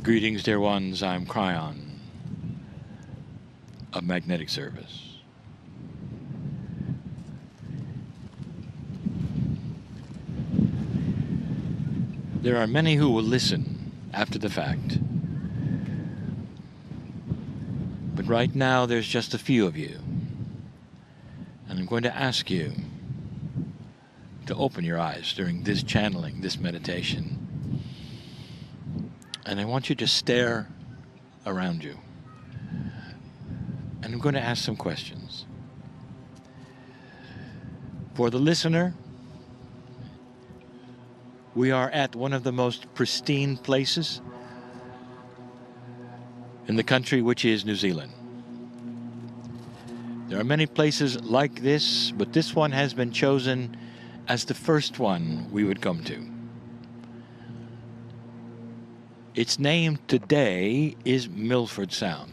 Greetings, dear ones. I'm Kryon of Magnetic Service. There are many who will listen after the fact, but right now there's just a few of you, and I'm going to ask you to open your eyes during this channeling, this meditation. And I want you to stare around you. And I'm going to ask some questions. For the listener, we are at one of the most pristine places in the country, which is New Zealand. There are many places like this, but this one has been chosen as the first one we would come to. Its name today is Milford Sound.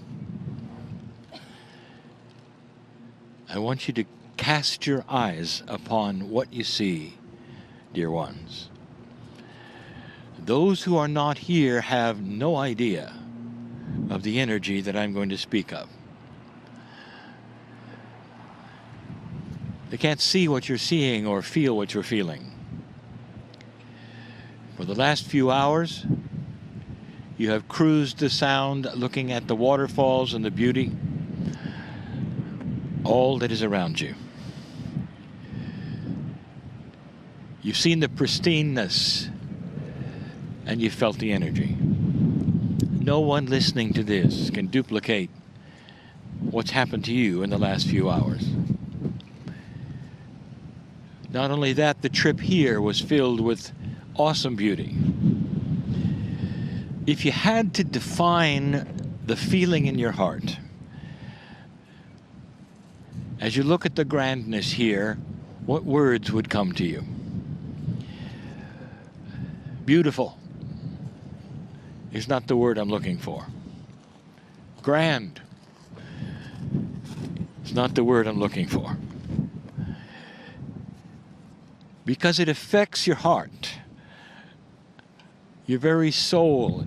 I want you to cast your eyes upon what you see, dear ones. Those who are not here have no idea of the energy that I'm going to speak of. They can't see what you're seeing or feel what you're feeling. For the last few hours, you have cruised the sound, looking at the waterfalls and the beauty, all that is around you. You've seen the pristineness, and you felt the energy. No one listening to this can duplicate what's happened to you in the last few hours. Not only that, the trip here was filled with awesome beauty. If you had to define the feeling in your heart as you look at the grandness here, what words would come to you? Beautiful is not the word I'm looking for. Grand is not the word I'm looking for. Because it affects your heart. Your very soul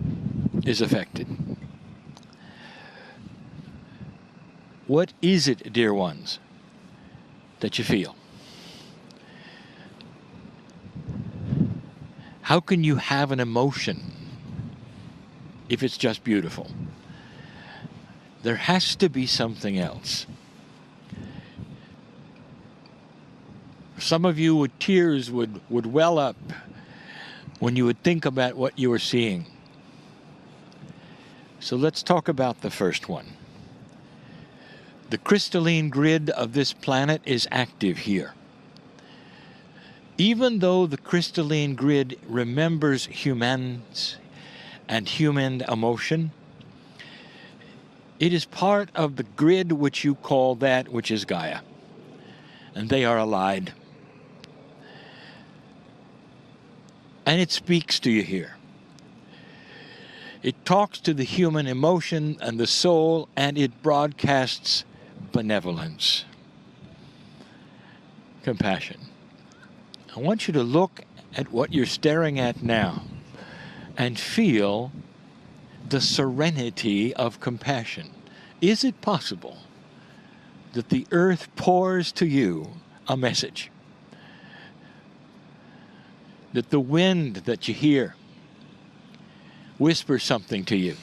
is affected. What is it, dear ones, that you feel? How can you have an emotion if it's just beautiful? There has to be something else. Some of you, with tears would well up when you would think about what you were seeing. So let's talk about the first one. The crystalline grid of this planet is active here. Even though the crystalline grid remembers humans and human emotion, it is part of the grid which you call that which is Gaia. And they are allied. And it speaks to you here. It talks to the human emotion and the soul, and it broadcasts benevolence, compassion. I want you to look at what you're staring at now and feel the serenity of compassion. Is it possible that the earth pours to you a message? That the wind that you hear whispers something to you?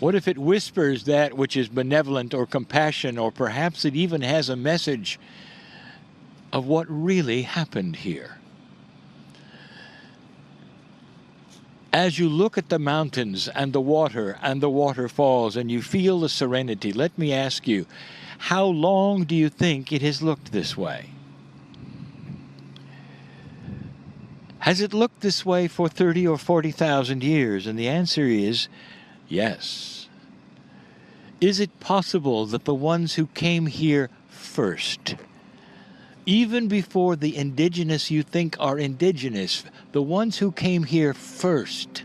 What if it whispers that which is benevolent or compassion, or perhaps it even has a message of what really happened here? As you look at the mountains and the water and the waterfalls and you feel the serenity, let me ask you, how long do you think it has looked this way? Has it looked this way for 30 or 40,000 years? And the answer is yes. Is it possible that the ones who came here first, even before the indigenous you think are indigenous, the ones who came here first,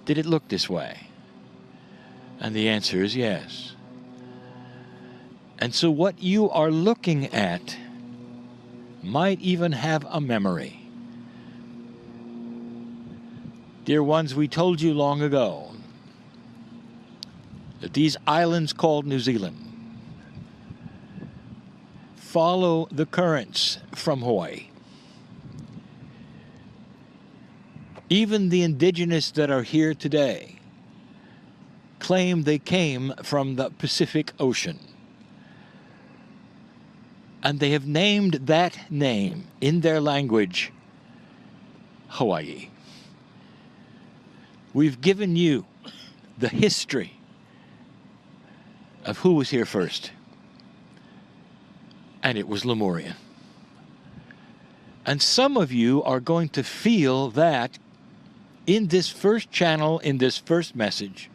did it look this way? And the answer is yes. And so what you are looking at might even have a memory. Dear ones, we told you long ago that these islands called New Zealand follow the currents from Hawaii. Even the indigenous that are here today claim they came from the Pacific Ocean. And they have named that name in their language Hawaii. We've given you the history of who was here first. And it was Lemurian. And some of you are going to feel that in this first channel, in this first message,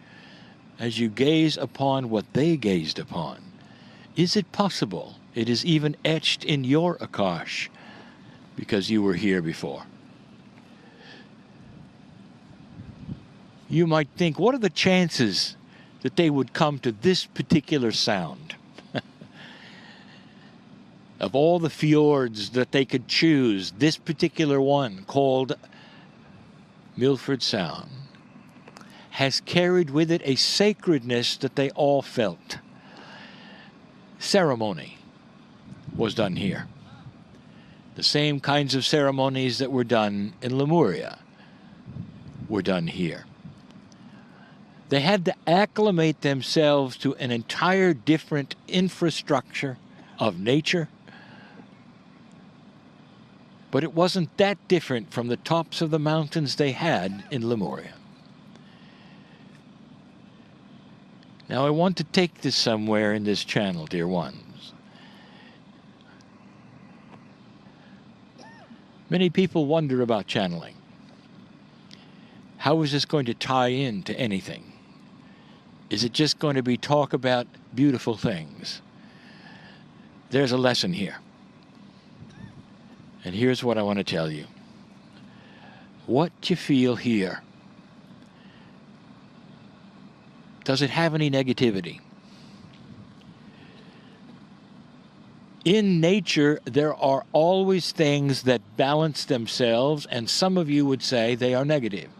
as you gaze upon what they gazed upon. Is it possible it is even etched in your Akash because you were here before? You might think, what are the chances that they would come to this particular sound? Of all the fjords that they could choose, this particular one, called Milford Sound, has carried with it a sacredness that they all felt. Ceremony was done here. The same kinds of ceremonies that were done in Lemuria were done here. They had to acclimate themselves to an entire different infrastructure of nature, but it wasn't that different from the tops of the mountains they had in Lemuria. Now I want to take this somewhere in this channel, dear ones. Many people wonder about channeling. How is this going to tie into anything? Is it just going to be talk about beautiful things? There's a lesson here. And here's what I want to tell you. What you feel here, does it have any negativity? In nature, there are always things that balance themselves, and some of you would say they are negative.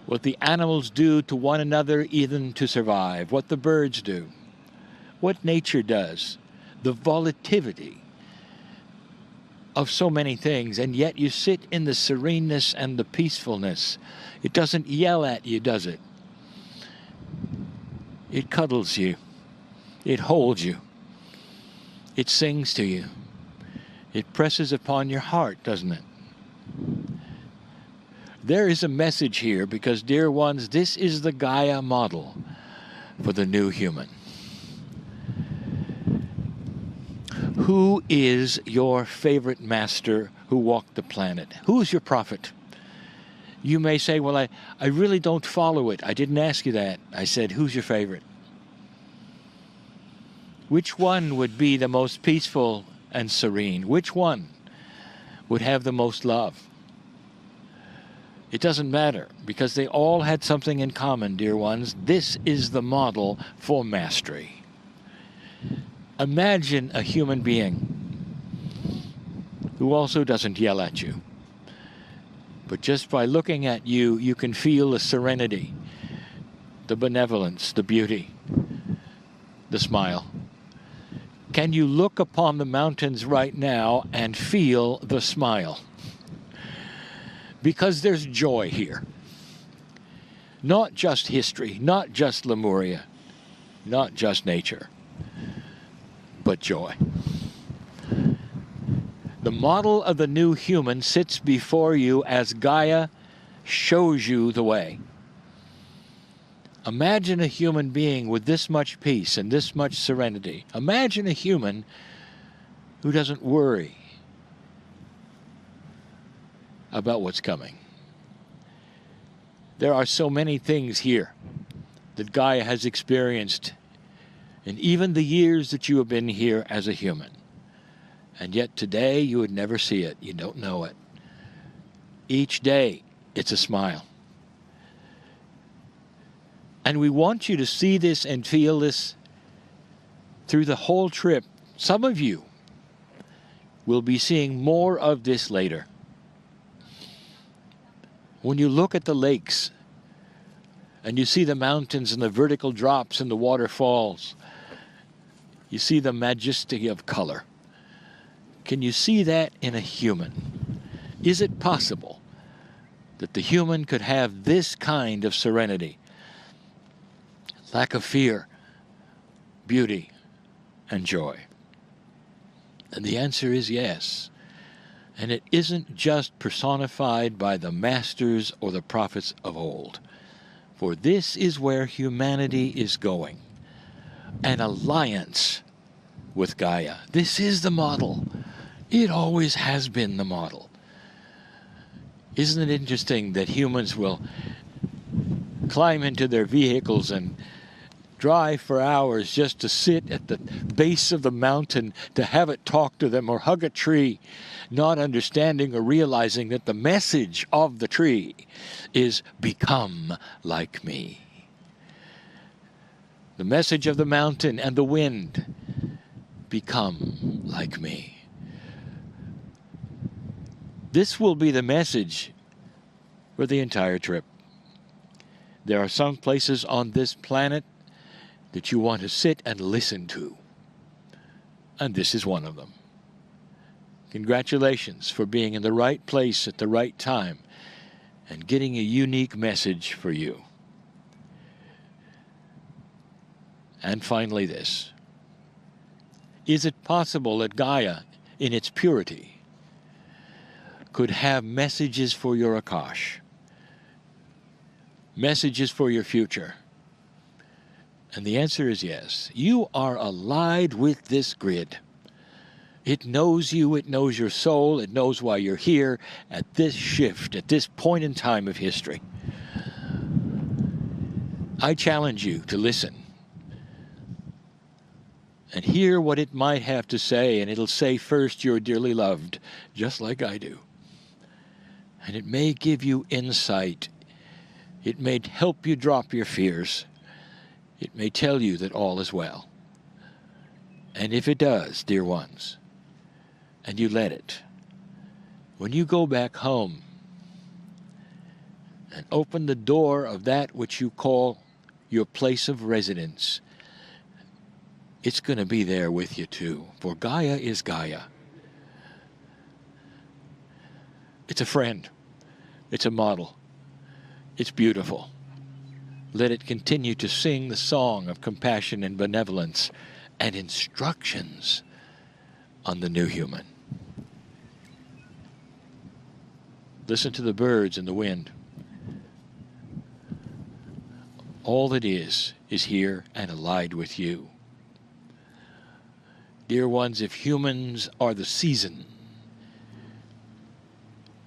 What the animals do to one another, even to survive, what the birds do, what nature does, the volatility of so many things, and yet you sit in the sereneness and the peacefulness. It doesn't yell at you, does it? It cuddles you. It holds you. It sings to you. It presses upon your heart, doesn't it? There is a message here because, dear ones, this is the Gaia model for the new human. Who is your favorite master who walked the planet? Who is your prophet? You may say, well, I really don't follow it. I didn't ask you that. I said, who's your favorite? Which one would be the most peaceful and serene? Which one would have the most love? It doesn't matter, because they all had something in common, dear ones. This is the model for mastery. Imagine a human being who also doesn't yell at you. But just by looking at you, you can feel the serenity, the benevolence, the beauty, the smile. Can you look upon the mountains right now and feel the smile? Because there's joy here. Not just history, not just Lemuria, not just nature, but joy. The model of the new human sits before you as Gaia shows you the way. Imagine a human being with this much peace and this much serenity. Imagine a human who doesn't worry about what's coming. There are so many things here that Gaia has experienced in even the years that you have been here as a human. And yet today you would never see it. You don't know it. Each day it's a smile. And we want you to see this and feel this through the whole trip. Some of you will be seeing more of this later. When you look at the lakes and you see the mountains and the vertical drops and the waterfalls, you see the majesty of color. Can you see that in a human? Is it possible that the human could have this kind of serenity, lack of fear, beauty, and joy? And the answer is yes. And it isn't just personified by the masters or the prophets of old. For this is where humanity is going. An alliance with Gaia. This is the model. It always has been the model. Isn't it interesting that humans will climb into their vehicles and drive for hours just to sit at the base of the mountain to have it talk to them, or hug a tree, not understanding or realizing that the message of the tree is become like me. The message of the mountain and the wind, become like me. This will be the message for the entire trip. There are some places on this planet that you want to sit and listen to. And this is one of them. Congratulations for being in the right place at the right time and getting a unique message for you. And finally this. Is it possible that Gaia, in its purity, could have messages for your Akash? Messages for your future? And the answer is yes. You are allied with this grid. It knows you, it knows your soul, it knows why you're here at this shift, at this point in time of history. I challenge you to listen and hear what it might have to say, and it'll say first, you're dearly loved, just like I do. And it may give you insight. It may help you drop your fears. It may tell you that all is well. And if it does, dear ones, and you let it, when you go back home and open the door of that which you call your place of residence, it's going to be there with you too. For Gaia is Gaia. It's a friend. It's a model. It's beautiful. Let it continue to sing the song of compassion and benevolence and instructions on the new human. Listen to the birds and the wind. All that is here and allied with you. Dear ones, if humans are the season,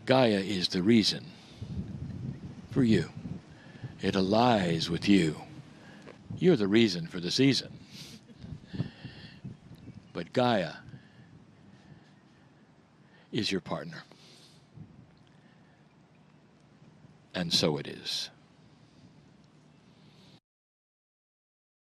Gaia is the reason for you. It allies with you. You're the reason for the season. But Gaia is your partner. And so it is.